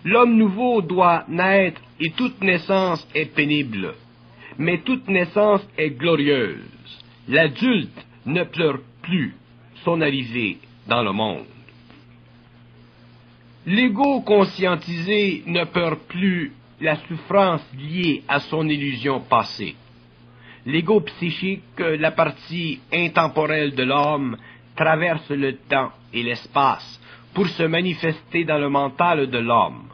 L'homme nouveau doit naître et toute naissance est pénible, mais toute naissance est glorieuse. L'adulte ne pleure plus son arrivée dans le monde. L'ego conscientisé ne pleure plus la souffrance liée à son illusion passée. L'ego psychique, la partie intemporelle de l'homme, traverse le temps et l'espace pour se manifester dans le mental de l'homme.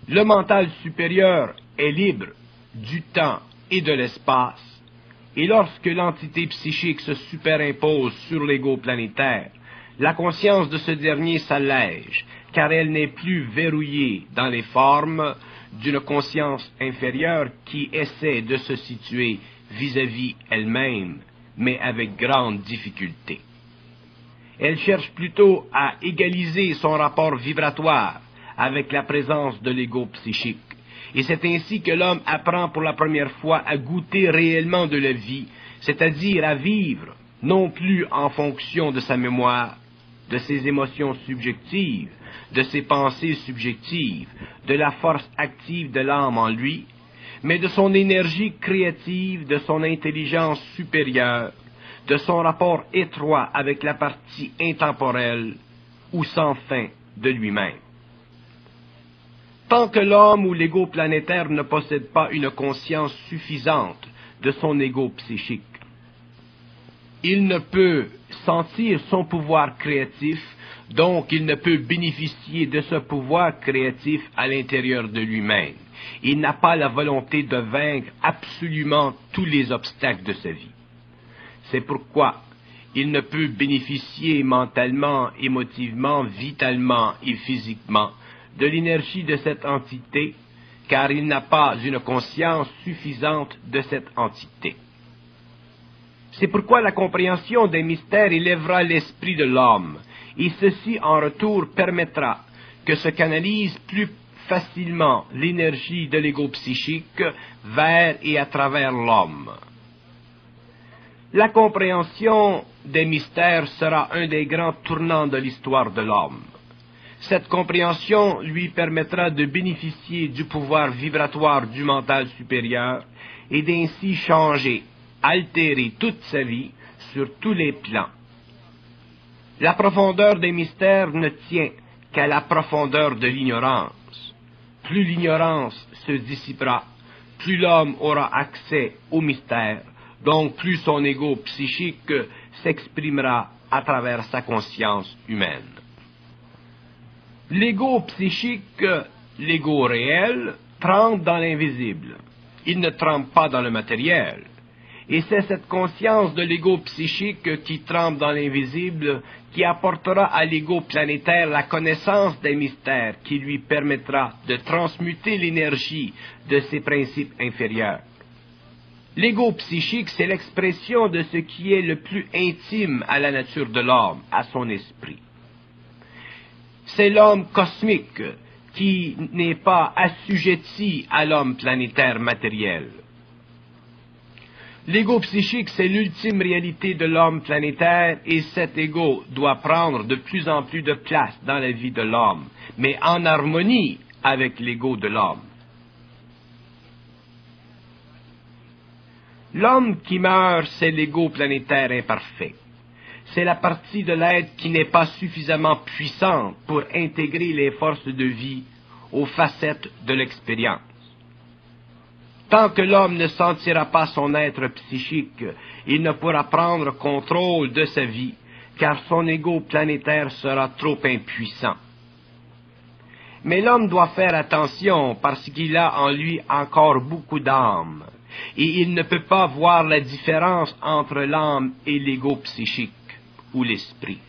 Le mental supérieur est libre du temps et de l'espace, et lorsque l'entité psychique se supérimpose sur l'ego planétaire, la conscience de ce dernier s'allège, car elle n'est plus verrouillée dans les formes d'une conscience inférieure qui essaie de se situer vis-à-vis elle-même, mais avec grande difficulté. Elle cherche plutôt à égaliser son rapport vibratoire avec la présence de l'ego psychique. Et c'est ainsi que l'homme apprend pour la première fois à goûter réellement de la vie, c'est-à-dire à vivre, non plus en fonction de sa mémoire, de ses émotions subjectives, de ses pensées subjectives, de la force active de l'âme en lui, mais de son énergie créative, de son intelligence supérieure, de son rapport étroit avec la partie intemporelle ou sans fin de lui-même. Tant que l'homme ou l'ego planétaire ne possède pas une conscience suffisante de son ego psychique, il ne peut sentir son pouvoir créatif, donc il ne peut bénéficier de ce pouvoir créatif à l'intérieur de lui-même. Il n'a pas la volonté de vaincre absolument tous les obstacles de sa vie. C'est pourquoi il ne peut bénéficier mentalement, émotivement, vitalement et physiquement de l'énergie de cette entité, car il n'a pas une conscience suffisante de cette entité. C'est pourquoi la compréhension des mystères élèvera l'esprit de l'homme, et ceci en retour permettra que se canalise plus facilement l'énergie de l'ego psychique vers et à travers l'homme. La compréhension des mystères sera un des grands tournants de l'histoire de l'homme. Cette compréhension lui permettra de bénéficier du pouvoir vibratoire du mental supérieur et d'ainsi changer, altérer toute sa vie sur tous les plans. La profondeur des mystères ne tient qu'à la profondeur de l'ignorance. Plus l'ignorance se dissipera, plus l'homme aura accès aux mystères, donc plus son ego psychique s'exprimera à travers sa conscience humaine. L'ego psychique, l'ego réel, trempe dans l'invisible. Il ne trempe pas dans le matériel. Et c'est cette conscience de l'ego psychique qui trempe dans l'invisible qui apportera à l'ego planétaire la connaissance des mystères qui lui permettra de transmuter l'énergie de ses principes inférieurs. L'ego psychique, c'est l'expression de ce qui est le plus intime à la nature de l'homme, à son esprit. C'est l'homme cosmique qui n'est pas assujetti à l'homme planétaire matériel. L'ego psychique, c'est l'ultime réalité de l'homme planétaire et cet ego doit prendre de plus en plus de place dans la vie de l'homme, mais en harmonie avec l'ego de l'homme. L'homme qui meurt, c'est l'ego planétaire imparfait. C'est la partie de l'être qui n'est pas suffisamment puissante pour intégrer les forces de vie aux facettes de l'expérience. Tant que l'homme ne sentira pas son être psychique, il ne pourra prendre contrôle de sa vie, car son ego planétaire sera trop impuissant. Mais l'homme doit faire attention parce qu'il a en lui encore beaucoup d'âme, et il ne peut pas voir la différence entre l'âme et l'ego psychique, ou l'esprit.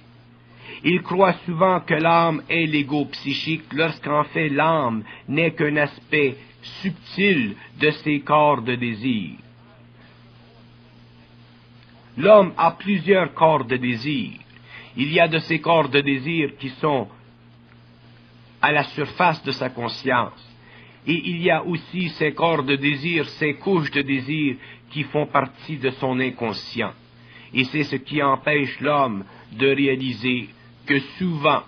Il croit souvent que l'âme est l'ego psychique, lorsqu'en fait l'âme n'est qu'un aspect subtil de ses corps de désir. L'homme a plusieurs corps de désir. Il y a de ces corps de désir qui sont à la surface de sa conscience. Et il y a aussi ces corps de désir, ces couches de désir qui font partie de son inconscient. Et c'est ce qui empêche l'homme de réaliser que souvent,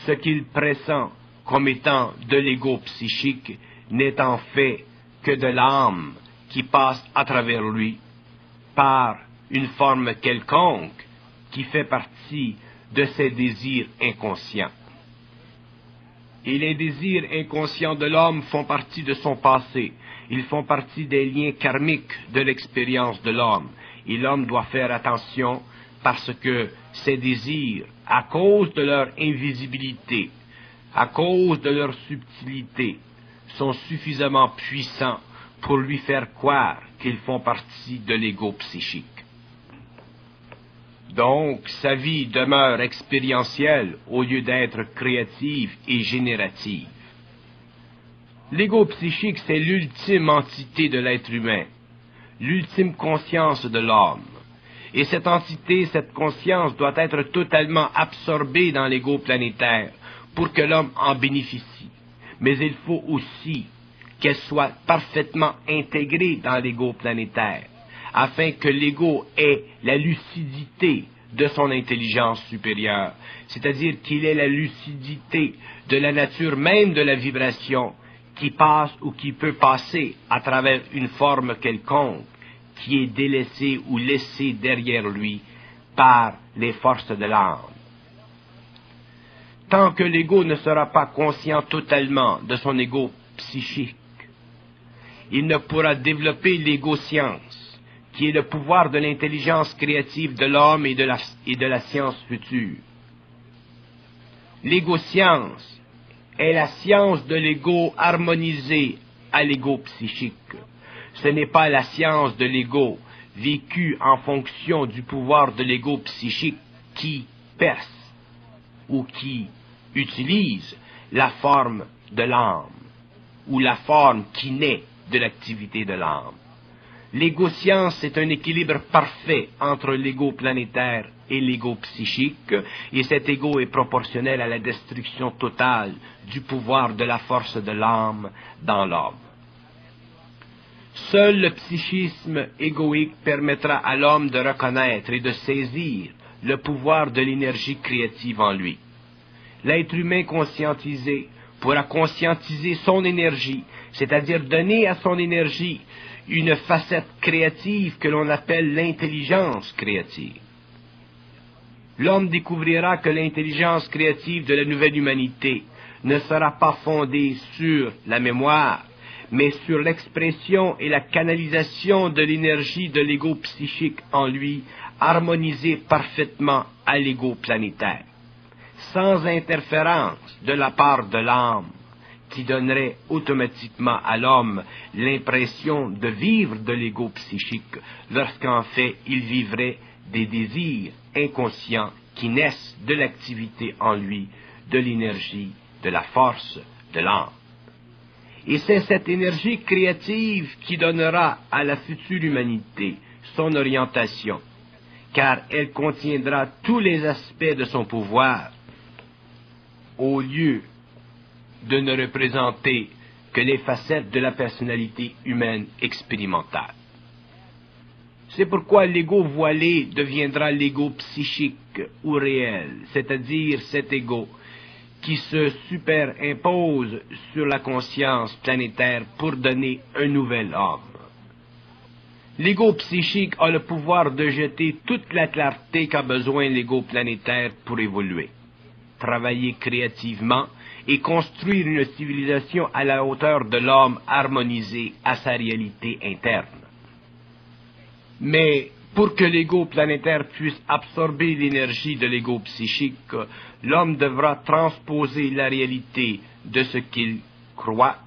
ce qu'il pressent comme étant de l'ego psychique n'est en fait que de l'âme qui passe à travers lui par une forme quelconque qui fait partie de ses désirs inconscients. Et les désirs inconscients de l'homme font partie de son passé. Ils font partie des liens karmiques de l'expérience de l'homme. Et l'homme doit faire attention parce que ces désirs, à cause de leur invisibilité, à cause de leur subtilité, sont suffisamment puissants pour lui faire croire qu'ils font partie de l'ego psychique. Donc, sa vie demeure expérientielle au lieu d'être créative et générative. L'ego psychique, c'est l'ultime entité de l'être humain, l'ultime conscience de l'homme. Et cette entité, cette conscience doit être totalement absorbée dans l'ego planétaire pour que l'homme en bénéficie. Mais il faut aussi qu'elle soit parfaitement intégrée dans l'ego planétaire, afin que l'ego ait la lucidité de son intelligence supérieure, c'est-à-dire qu'il ait la lucidité de la nature même de la vibration qui passe ou qui peut passer à travers une forme quelconque qui est délaissée ou laissée derrière lui par les forces de l'âme. Tant que l'ego ne sera pas conscient totalement de son ego psychique, il ne pourra développer l'ego-science, qui est le pouvoir de l'intelligence créative de l'homme et de la science future. L'ego-science est la science de l'ego harmonisée à l'ego psychique. Ce n'est pas la science de l'ego vécue en fonction du pouvoir de l'ego psychique qui perce ou qui utilise la forme de l'âme ou la forme qui naît de l'activité de l'âme. L'ego-science est un équilibre parfait entre l'ego planétaire et l'ego psychique, et cet ego est proportionnel à la destruction totale du pouvoir de la force de l'âme dans l'homme. Seul le psychisme égoïque permettra à l'homme de reconnaître et de saisir le pouvoir de l'énergie créative en lui. L'être humain conscientisé pourra conscientiser son énergie, c'est-à-dire donner à son énergie une facette créative que l'on appelle l'intelligence créative. L'homme découvrira que l'intelligence créative de la nouvelle humanité ne sera pas fondée sur la mémoire, mais sur l'expression et la canalisation de l'énergie de l'ego psychique en lui, harmonisée parfaitement à l'ego planétaire, sans interférence de la part de l'âme, qui donnerait automatiquement à l'homme l'impression de vivre de l'ego psychique, lorsqu'en fait il vivrait des désirs inconscients qui naissent de l'activité en lui, de l'énergie, de la force de l'âme. Et c'est cette énergie créative qui donnera à la future humanité son orientation, car elle contiendra tous les aspects de son pouvoir, au lieu de ne représenter que les facettes de la personnalité humaine expérimentale. C'est pourquoi l'ego voilé deviendra l'ego psychique ou réel, c'est-à-dire cet ego qui se superimpose sur la conscience planétaire pour donner un nouvel homme. L'ego psychique a le pouvoir de jeter toute la clarté qu'a besoin l'ego planétaire pour évoluer, travailler créativement et construire une civilisation à la hauteur de l'homme harmonisé à sa réalité interne. Mais pour que l'ego planétaire puisse absorber l'énergie de l'ego psychique, l'homme devra transposer la réalité de ce qu'il croit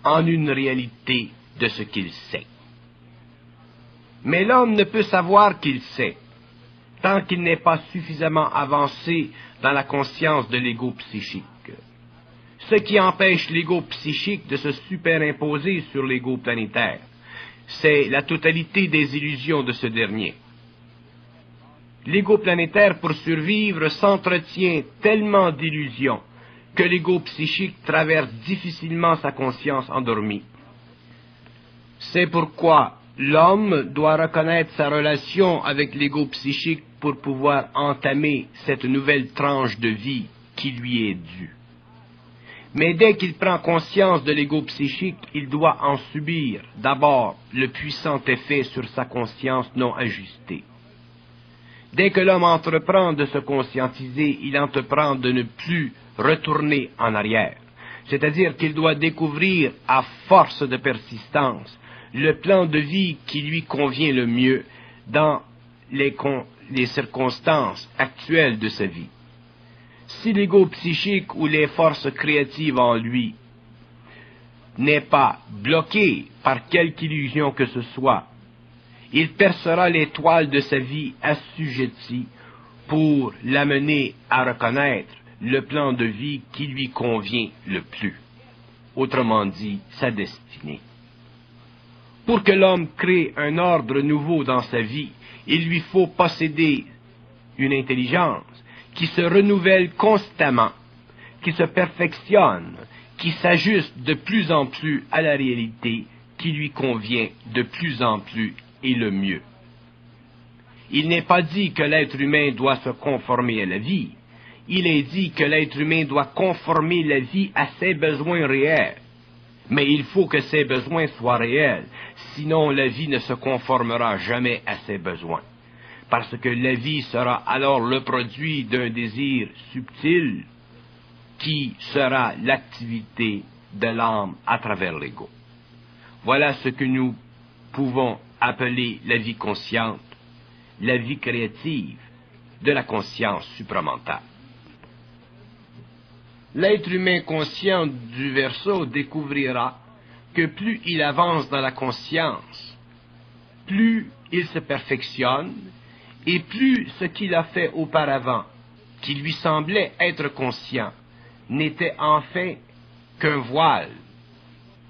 en une réalité de ce qu'il sait. Mais l'homme ne peut savoir qu'il sait, tant qu'il n'est pas suffisamment avancé dans la conscience de l'ego psychique. Ce qui empêche l'ego psychique de se superimposer sur l'ego planétaire, c'est la totalité des illusions de ce dernier. L'ego planétaire, pour survivre, s'entretient tellement d'illusions que l'ego psychique traverse difficilement sa conscience endormie. C'est pourquoi l'homme doit reconnaître sa relation avec l'ego psychique pour pouvoir entamer cette nouvelle tranche de vie qui lui est due. Mais dès qu'il prend conscience de l'ego psychique, il doit en subir d'abord le puissant effet sur sa conscience non ajustée. Dès que l'homme entreprend de se conscientiser, il entreprend de ne plus retourner en arrière. C'est-à-dire qu'il doit découvrir, à force de persistance, le plan de vie qui lui convient le mieux dans les circonstances actuelles de sa vie. Si l'ego psychique ou les forces créatives en lui n'est pas bloqué par quelque illusion que ce soit, il percera l'étoile de sa vie assujettie pour l'amener à reconnaître le plan de vie qui lui convient le plus, autrement dit, sa destinée. Pour que l'homme crée un ordre nouveau dans sa vie, il lui faut posséder une intelligence qui se renouvelle constamment, qui se perfectionne, qui s'ajuste de plus en plus à la réalité qui lui convient de plus en plus et le mieux. Il n'est pas dit que l'être humain doit se conformer à la vie. Il est dit que l'être humain doit conformer la vie à ses besoins réels. Mais il faut que ces besoins soient réels, sinon la vie ne se conformera jamais à ses besoins. Parce que la vie sera alors le produit d'un désir subtil qui sera l'activité de l'âme à travers l'ego. Voilà ce que nous pouvons appeler la vie consciente, la vie créative de la conscience supramentale. L'être humain conscient du Verseau découvrira que plus il avance dans la conscience, plus il se perfectionne, et plus ce qu'il a fait auparavant, qui lui semblait être conscient, n'était enfin qu'un voile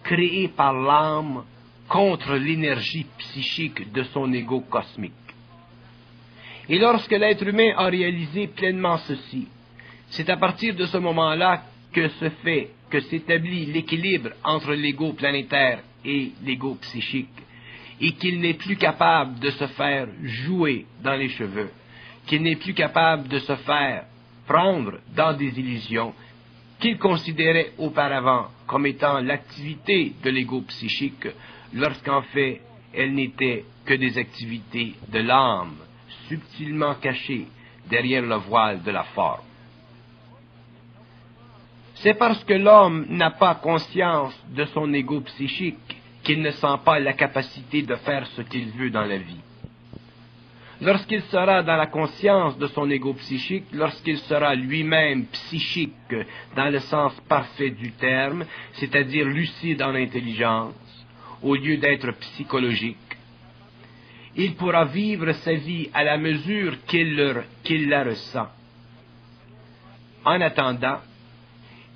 créé par l'âme contre l'énergie psychique de son ego cosmique. Et lorsque l'être humain a réalisé pleinement ceci, c'est à partir de ce moment-là que s'établit l'équilibre entre l'ego planétaire et l'ego psychique, et qu'il n'est plus capable de se faire jouer dans les cheveux, qu'il n'est plus capable de se faire prendre dans des illusions qu'il considérait auparavant comme étant l'activité de l'ego psychique, lorsqu'en fait elle n'était que des activités de l'âme, subtilement cachées derrière le voile de la forme. C'est parce que l'homme n'a pas conscience de son ego psychique qu'il ne sent pas la capacité de faire ce qu'il veut dans la vie. Lorsqu'il sera dans la conscience de son ego psychique, lorsqu'il sera lui-même psychique dans le sens parfait du terme, c'est-à-dire lucide en intelligence, au lieu d'être psychologique, il pourra vivre sa vie à la mesure qu'il la ressent. En attendant,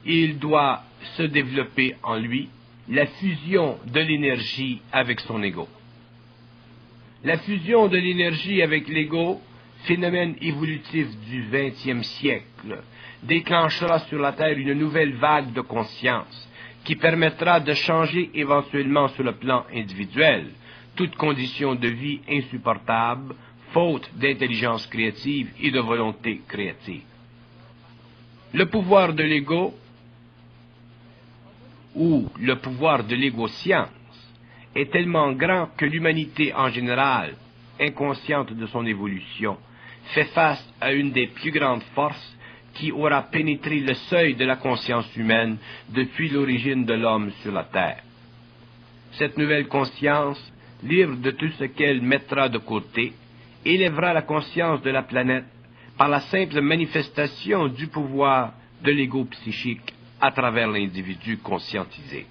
il doit se développer en lui la fusion de l'énergie avec son ego. La fusion de l'énergie avec l'ego, phénomène évolutif du XXe siècle, déclenchera sur la Terre une nouvelle vague de conscience qui permettra de changer éventuellement sur le plan individuel toute condition de vie insupportable, faute d'intelligence créative et de volonté créative. Le pouvoir de l'ego, ou le pouvoir de l'ego-science, est tellement grand que l'humanité en général, inconsciente de son évolution, fait face à une des plus grandes forces qui aura pénétré le seuil de la conscience humaine depuis l'origine de l'homme sur la Terre. Cette nouvelle conscience, libre de tout ce qu'elle mettra de côté, élèvera la conscience de la planète par la simple manifestation du pouvoir de l'ego psychique à travers l'individu conscientisé.